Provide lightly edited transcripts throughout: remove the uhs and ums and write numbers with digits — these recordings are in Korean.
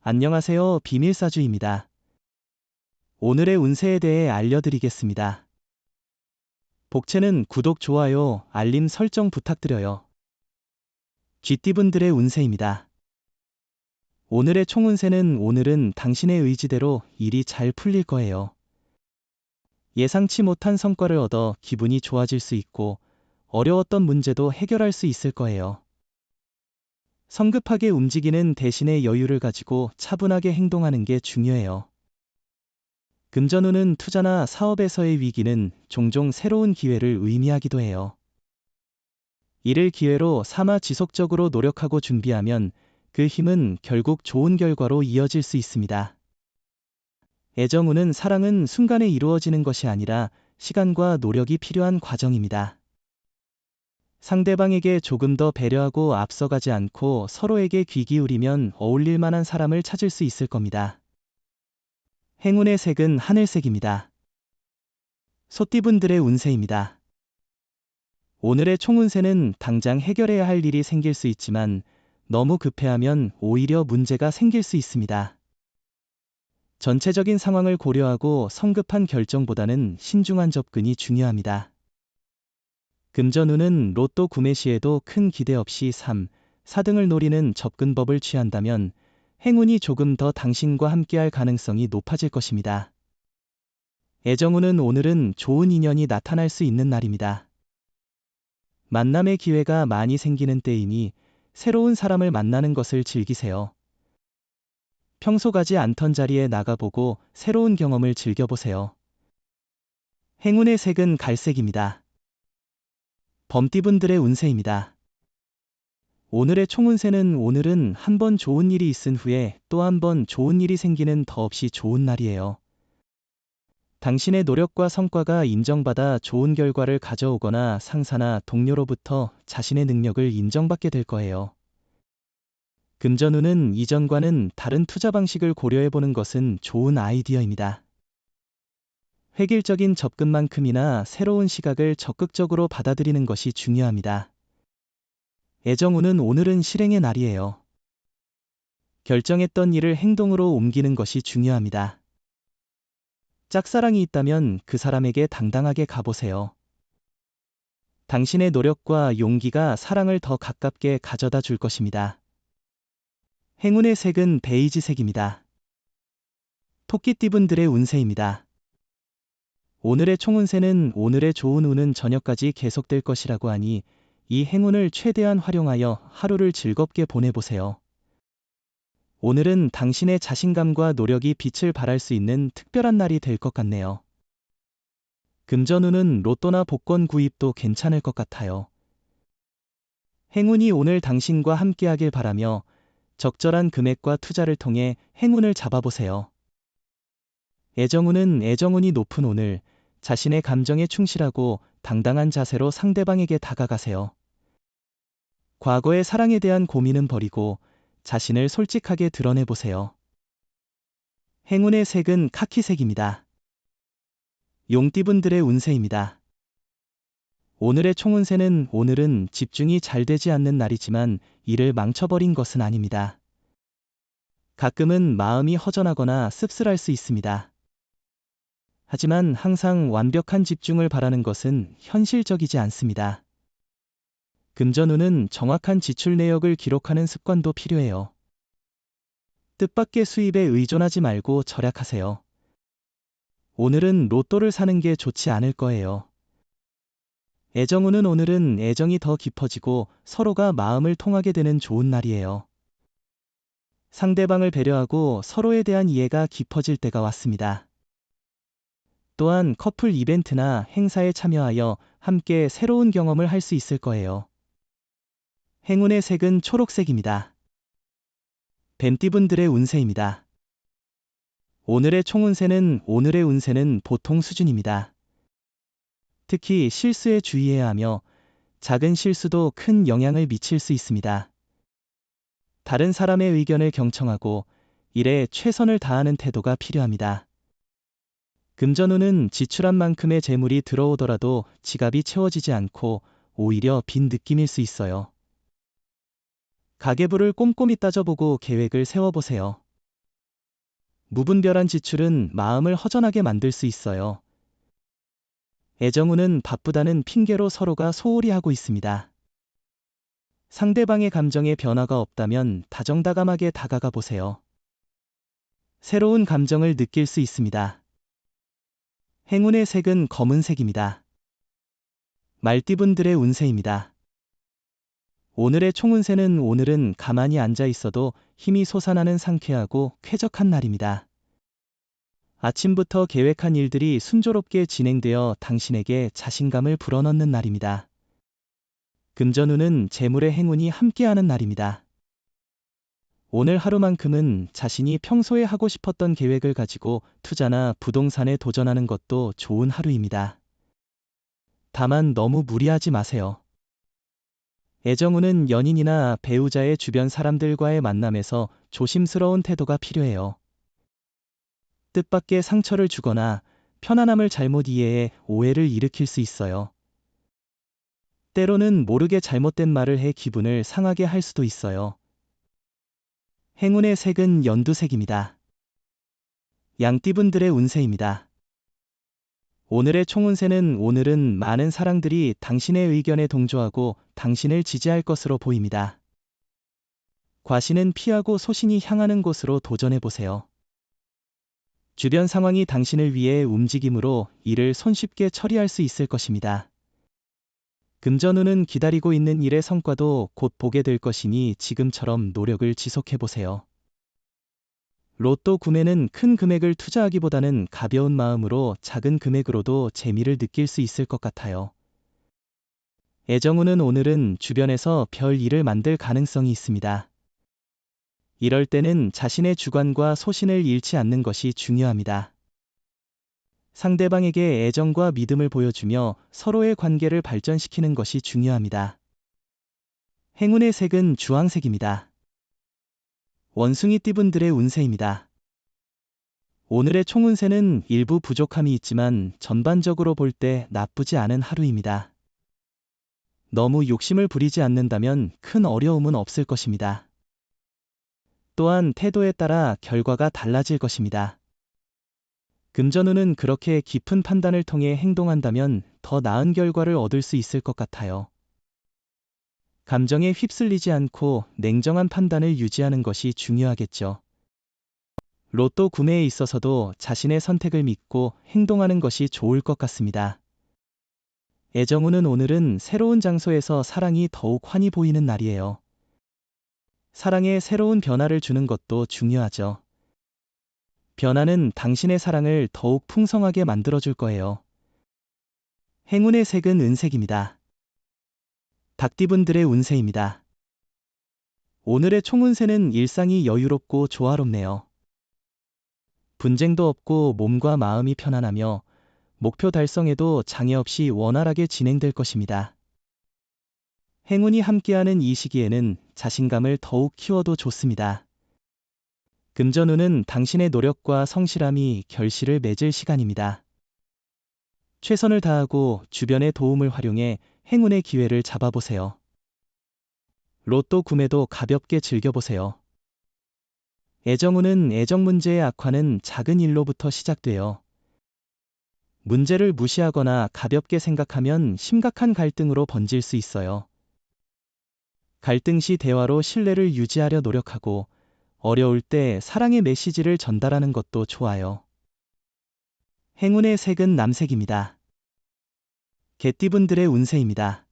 안녕하세요. 비밀사주입니다. 오늘의 운세에 대해 알려드리겠습니다. 복채는 구독, 좋아요, 알림 설정 부탁드려요. 쥐띠분들의 운세입니다. 오늘의 총운세는 오늘은 당신의 의지대로 일이 잘 풀릴 거예요. 예상치 못한 성과를 얻어 기분이 좋아질 수 있고 어려웠던 문제도 해결할 수 있을 거예요. 성급하게 움직이는 대신에 여유를 가지고 차분하게 행동하는 게 중요해요. 금전운은 투자나 사업에서의 위기는 종종 새로운 기회를 의미하기도 해요. 이를 기회로 삼아 지속적으로 노력하고 준비하면 그 힘은 결국 좋은 결과로 이어질 수 있습니다. 애정운은 사랑은 순간에 이루어지는 것이 아니라 시간과 노력이 필요한 과정입니다. 상대방에게 조금 더 배려하고 앞서가지 않고 서로에게 귀 기울이면 어울릴 만한 사람을 찾을 수 있을 겁니다. 행운의 색은 하늘색입니다. 소띠분들의 운세입니다. 오늘의 총운세는 당장 해결해야 할 일이 생길 수 있지만 너무 급해하면 오히려 문제가 생길 수 있습니다. 전체적인 상황을 고려하고 성급한 결정보다는 신중한 접근이 중요합니다. 금전운은 로또 구매 시에도 큰 기대 없이 3, 4등을 노리는 접근법을 취한다면 행운이 조금 더 당신과 함께할 가능성이 높아질 것입니다. 애정운은 오늘은 좋은 인연이 나타날 수 있는 날입니다. 만남의 기회가 많이 생기는 때이니 새로운 사람을 만나는 것을 즐기세요. 평소 가지 않던 자리에 나가보고 새로운 경험을 즐겨보세요. 행운의 색은 갈색입니다. 범띠분들의 운세입니다. 오늘의 총운세는 오늘은 한 번 좋은 일이 있은 후에 또 한 번 좋은 일이 생기는 더없이 좋은 날이에요. 당신의 노력과 성과가 인정받아 좋은 결과를 가져오거나 상사나 동료로부터 자신의 능력을 인정받게 될 거예요. 금전운은 이전과는 다른 투자 방식을 고려해보는 것은 좋은 아이디어입니다. 획일적인 접근만큼이나 새로운 시각을 적극적으로 받아들이는 것이 중요합니다. 애정운은 오늘은 실행의 날이에요. 결정했던 일을 행동으로 옮기는 것이 중요합니다. 짝사랑이 있다면 그 사람에게 당당하게 가보세요. 당신의 노력과 용기가 사랑을 더 가깝게 가져다 줄 것입니다. 행운의 색은 베이지색입니다. 토끼띠분들의 운세입니다. 오늘의 총운세는 오늘의 좋은 운은 저녁까지 계속될 것이라고 하니 이 행운을 최대한 활용하여 하루를 즐겁게 보내보세요. 오늘은 당신의 자신감과 노력이 빛을 발할 수 있는 특별한 날이 될 것 같네요. 금전운은 로또나 복권 구입도 괜찮을 것 같아요. 행운이 오늘 당신과 함께하길 바라며 적절한 금액과 투자를 통해 행운을 잡아보세요. 애정운은 애정운이 높은 오늘 자신의 감정에 충실하고 당당한 자세로 상대방에게 다가가세요. 과거의 사랑에 대한 고민은 버리고 자신을 솔직하게 드러내보세요. 행운의 색은 카키색입니다. 용띠분들의 운세입니다. 오늘의 총운세는 오늘은 집중이 잘 되지 않는 날이지만 일을 망쳐버린 것은 아닙니다. 가끔은 마음이 허전하거나 씁쓸할 수 있습니다. 하지만 항상 완벽한 집중을 바라는 것은 현실적이지 않습니다. 금전운은 정확한 지출 내역을 기록하는 습관도 필요해요. 뜻밖의 수입에 의존하지 말고 절약하세요. 오늘은 로또를 사는 게 좋지 않을 거예요. 애정운은 오늘은 애정이 더 깊어지고 서로가 마음을 통하게 되는 좋은 날이에요. 상대방을 배려하고 서로에 대한 이해가 깊어질 때가 왔습니다. 또한 커플 이벤트나 행사에 참여하여 함께 새로운 경험을 할 수 있을 거예요. 행운의 색은 초록색입니다. 뱀띠분들의 운세입니다. 오늘의 운세는 보통 수준입니다. 특히 실수에 주의해야 하며 작은 실수도 큰 영향을 미칠 수 있습니다. 다른 사람의 의견을 경청하고 일에 최선을 다하는 태도가 필요합니다. 금전운은 지출한 만큼의 재물이 들어오더라도 지갑이 채워지지 않고 오히려 빈 느낌일 수 있어요. 가계부를 꼼꼼히 따져보고 계획을 세워보세요. 무분별한 지출은 마음을 허전하게 만들 수 있어요. 애정운은 바쁘다는 핑계로 서로가 소홀히 하고 있습니다. 상대방의 감정에 변화가 없다면 다정다감하게 다가가 보세요. 새로운 감정을 느낄 수 있습니다. 행운의 색은 검은색입니다. 말띠분들의 운세입니다. 오늘의 총운세는 오늘은 가만히 앉아 있어도 힘이 솟아나는 상쾌하고 쾌적한 날입니다. 아침부터 계획한 일들이 순조롭게 진행되어 당신에게 자신감을 불어넣는 날입니다. 금전운은 재물의 행운이 함께하는 날입니다. 오늘 하루만큼은 자신이 평소에 하고 싶었던 계획을 가지고 투자나 부동산에 도전하는 것도 좋은 하루입니다. 다만 너무 무리하지 마세요. 애정운은 연인이나 배우자의 주변 사람들과의 만남에서 조심스러운 태도가 필요해요. 뜻밖의 상처를 주거나 편안함을 잘못 이해해 오해를 일으킬 수 있어요. 때로는 모르게 잘못된 말을 해 기분을 상하게 할 수도 있어요. 행운의 색은 연두색입니다. 양띠분들의 운세입니다. 오늘의 총운세는 오늘은 많은 사람들이 당신의 의견에 동조하고 당신을 지지할 것으로 보입니다. 과신은 피하고 소신이 향하는 곳으로 도전해 보세요. 주변 상황이 당신을 위해 움직이므로 일을 손쉽게 처리할 수 있을 것입니다. 금전운은 기다리고 있는 일의 성과도 곧 보게 될 것이니 지금처럼 노력을 지속해 보세요. 로또 구매는 큰 금액을 투자하기보다는 가벼운 마음으로 작은 금액으로도 재미를 느낄 수 있을 것 같아요. 애정운은 오늘은 주변에서 별 일을 만들 가능성이 있습니다. 이럴 때는 자신의 주관과 소신을 잃지 않는 것이 중요합니다. 상대방에게 애정과 믿음을 보여주며 서로의 관계를 발전시키는 것이 중요합니다. 행운의 색은 주황색입니다. 원숭이띠분들의 운세입니다. 오늘의 총운세는 일부 부족함이 있지만 전반적으로 볼 때 나쁘지 않은 하루입니다. 너무 욕심을 부리지 않는다면 큰 어려움은 없을 것입니다. 또한 태도에 따라 결과가 달라질 것입니다. 금전운은 그렇게 깊은 판단을 통해 행동한다면 더 나은 결과를 얻을 수 있을 것 같아요. 감정에 휩쓸리지 않고 냉정한 판단을 유지하는 것이 중요하겠죠. 로또 구매에 있어서도 자신의 선택을 믿고 행동하는 것이 좋을 것 같습니다. 애정운은 오늘은 새로운 장소에서 사랑이 더욱 환히 보이는 날이에요. 사랑에 새로운 변화를 주는 것도 중요하죠. 변화는 당신의 사랑을 더욱 풍성하게 만들어줄 거예요. 행운의 색은 은색입니다. 닭띠분들의 운세입니다. 오늘의 총운세는 일상이 여유롭고 조화롭네요. 분쟁도 없고 몸과 마음이 편안하며 목표 달성에도 장애 없이 원활하게 진행될 것입니다. 행운이 함께하는 이 시기에는 자신감을 더욱 키워도 좋습니다. 금전운은 당신의 노력과 성실함이 결실을 맺을 시간입니다. 최선을 다하고 주변의 도움을 활용해 행운의 기회를 잡아보세요. 로또 구매도 가볍게 즐겨보세요. 애정운은 애정 문제의 악화는 작은 일로부터 시작돼요. 문제를 무시하거나 가볍게 생각하면 심각한 갈등으로 번질 수 있어요. 갈등 시 대화로 신뢰를 유지하려 노력하고 어려울 때 사랑의 메시지를 전달하는 것도 좋아요. 행운의 색은 남색입니다. 개띠분들의 운세입니다.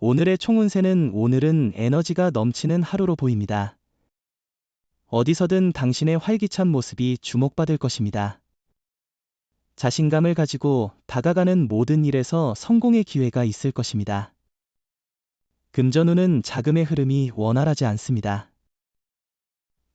오늘의 총운세는 오늘은 에너지가 넘치는 하루로 보입니다. 어디서든 당신의 활기찬 모습이 주목받을 것입니다. 자신감을 가지고 다가가는 모든 일에서 성공의 기회가 있을 것입니다. 금전운은 자금의 흐름이 원활하지 않습니다.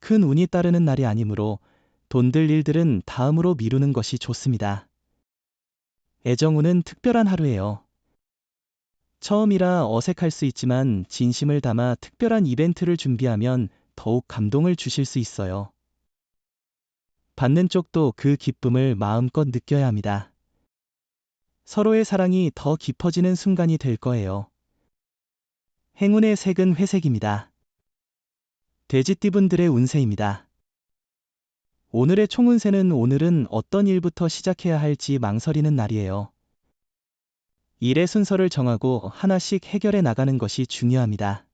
큰 운이 따르는 날이 아니므로 돈들 일들은 다음으로 미루는 것이 좋습니다. 애정운은 특별한 하루예요. 처음이라 어색할 수 있지만 진심을 담아 특별한 이벤트를 준비하면 더욱 감동을 주실 수 있어요. 받는 쪽도 그 기쁨을 마음껏 느껴야 합니다. 서로의 사랑이 더 깊어지는 순간이 될 거예요. 행운의 색은 회색입니다. 돼지띠분들의 운세입니다. 오늘의 총운세는 오늘은 어떤 일부터 시작해야 할지 망설이는 날이에요. 일의 순서를 정하고 하나씩 해결해 나가는 것이 중요합니다.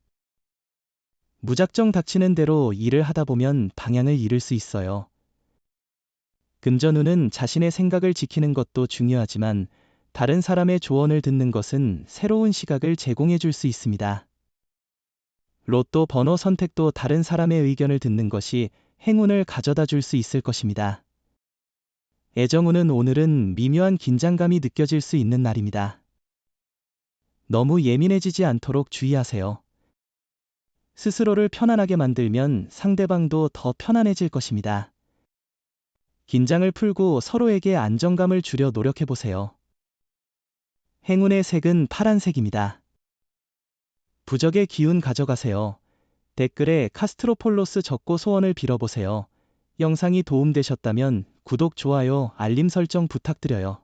무작정 닥치는 대로 일을 하다 보면 방향을 잃을 수 있어요. 금전운은 자신의 생각을 지키는 것도 중요하지만 다른 사람의 조언을 듣는 것은 새로운 시각을 제공해 줄 수 있습니다. 로또 번호 선택도 다른 사람의 의견을 듣는 것이 행운을 가져다 줄 수 있을 것입니다. 애정운은 오늘은 미묘한 긴장감이 느껴질 수 있는 날입니다. 너무 예민해지지 않도록 주의하세요. 스스로를 편안하게 만들면 상대방도 더 편안해질 것입니다. 긴장을 풀고 서로에게 안정감을 주려 노력해보세요. 행운의 색은 파란색입니다. 부적의 기운 가져가세요. 댓글에 카스트로폴로스 적고 소원을 빌어보세요. 영상이 도움되셨다면 구독, 좋아요, 알림 설정 부탁드려요.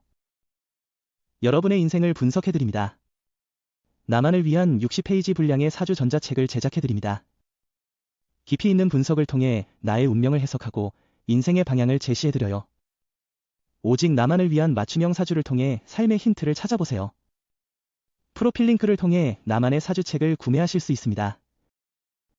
여러분의 인생을 분석해드립니다. 나만을 위한 60페이지 분량의 사주 전자책을 제작해드립니다. 깊이 있는 분석을 통해 나의 운명을 해석하고 인생의 방향을 제시해드려요. 오직 나만을 위한 맞춤형 사주를 통해 삶의 힌트를 찾아보세요. 프로필 링크를 통해 나만의 사주책을 구매하실 수 있습니다.